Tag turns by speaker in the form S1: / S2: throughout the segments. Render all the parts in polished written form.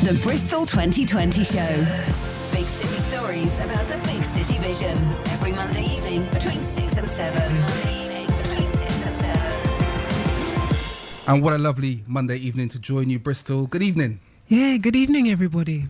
S1: The Bristol 2020 Show. Big city stories about the big city vision. Every Monday evening between 6 and 7.
S2: And what a lovely Monday evening to join you, Bristol. Good evening.
S3: Yeah, good evening, everybody.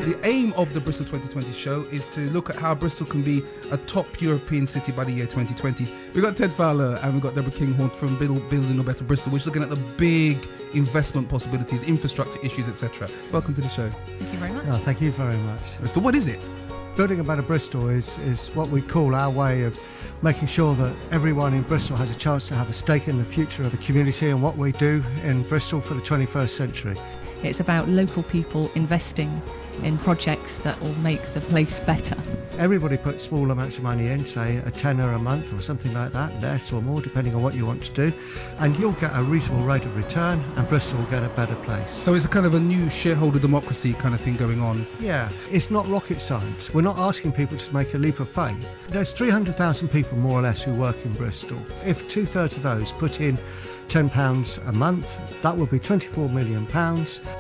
S2: The aim of the Bristol 2020 show is to look at how Bristol can be a top European city by the year 2020. We've got Ted Fowler and we've got Deborah Kinghorn from Building a Better Bristol, which is looking at the big investment possibilities, infrastructure issues, etc. Welcome to the show.
S4: Thank you very much.
S5: Oh, thank you very much.
S2: So what is it?
S5: Building a Better Bristol is what we call our way of making sure that everyone in Bristol has a chance to have a stake in the future of the community and what we do in Bristol for the 21st century.
S4: It's about local people investing in projects that will make the place better.
S5: Everybody puts small amounts of money in, say a tenner a month or something like that, less or more depending on what you want to do, and you'll get a reasonable rate of return and Bristol will get a better place.
S2: So it's a kind of a new shareholder democracy kind of thing going on.
S5: Yeah, it's not rocket science. We're not asking people to make a leap of faith. There's 300,000 people more or less who work in Bristol. If 2/3 of those put in £10 a month, that would be £24 million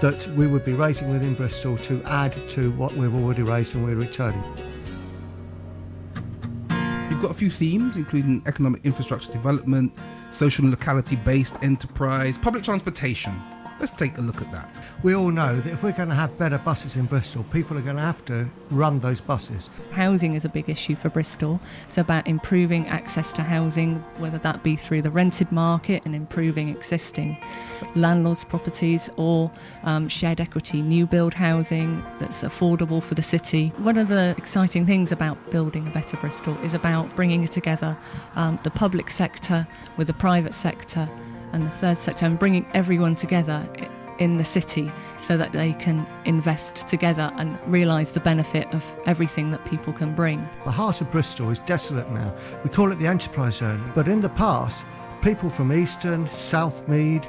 S5: that we would be raising within Bristol to add to what we've already raised and we're returning.
S2: You've got a few themes, including economic infrastructure development, social and locality-based enterprise, public transportation. Let's take a look at that.
S5: We all know that if we're going to have better buses in Bristol, people are going to have to run those buses.
S4: Housing is a big issue for Bristol. It's about improving access to housing, whether that be through the rented market and improving existing landlords' properties or shared equity new build housing that's affordable for the city. One of the exciting things about Building a Better Bristol is about bringing together the public sector with the private sector and the third sector and bringing everyone together in the city so that they can invest together and realise the benefit of everything that people can bring.
S5: The heart of Bristol is desolate now. We call it the enterprise zone. But in the past, people from Easton, Southmead,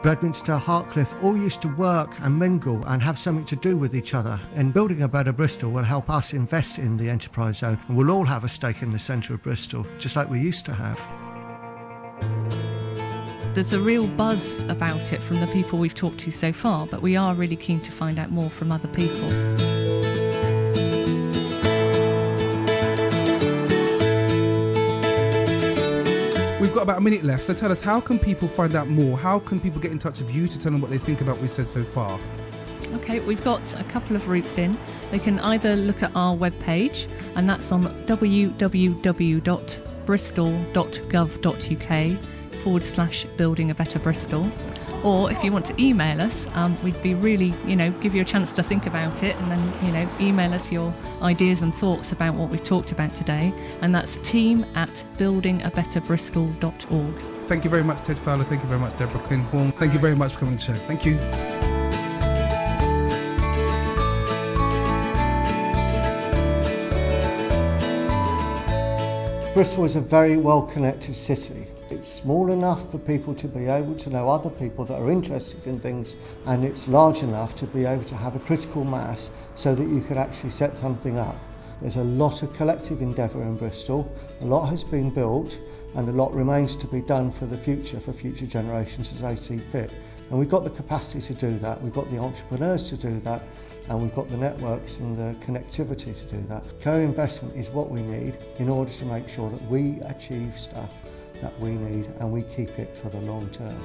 S5: Bedminster, Hartcliffe all used to work and mingle and have something to do with each other. And Building a Better Bristol will help us invest in the enterprise zone and we'll all have a stake in the centre of Bristol, just like we used to have.
S4: There's a real buzz about it from the people we've talked to so far, but we are really keen to find out more from other people.
S2: We've got about a minute left, so tell us, how can people find out more? How can people get in touch with you to tell them what they think about what we've said so far?
S4: Okay, we've got a couple of routes in. They can either look at our webpage, and that's on www.bristol.gov.uk/Building a Better Bristol. Or if you want to email us, we'd be really, give you a chance to think about it and then, email us your ideas and thoughts about what we've talked about today. And that's team@buildingabetterbristol.org.
S2: Thank you very much, Ted Fowler. Thank you very much, Deborah Kinghorn. Thank you very much for coming to the show. Thank you.
S5: Bristol is a very well-connected city. It's small enough for people to be able to know other people that are interested in things, and it's large enough to be able to have a critical mass so that you could actually set something up. There's a lot of collective endeavour in Bristol, a lot has been built, and a lot remains to be done for the future, for future generations as they see fit. And we've got the capacity to do that, we've got the entrepreneurs to do that, and we've got the networks and the connectivity to do that. Co-investment is what we need in order to make sure that we achieve stuff that we need and we keep it for the long term.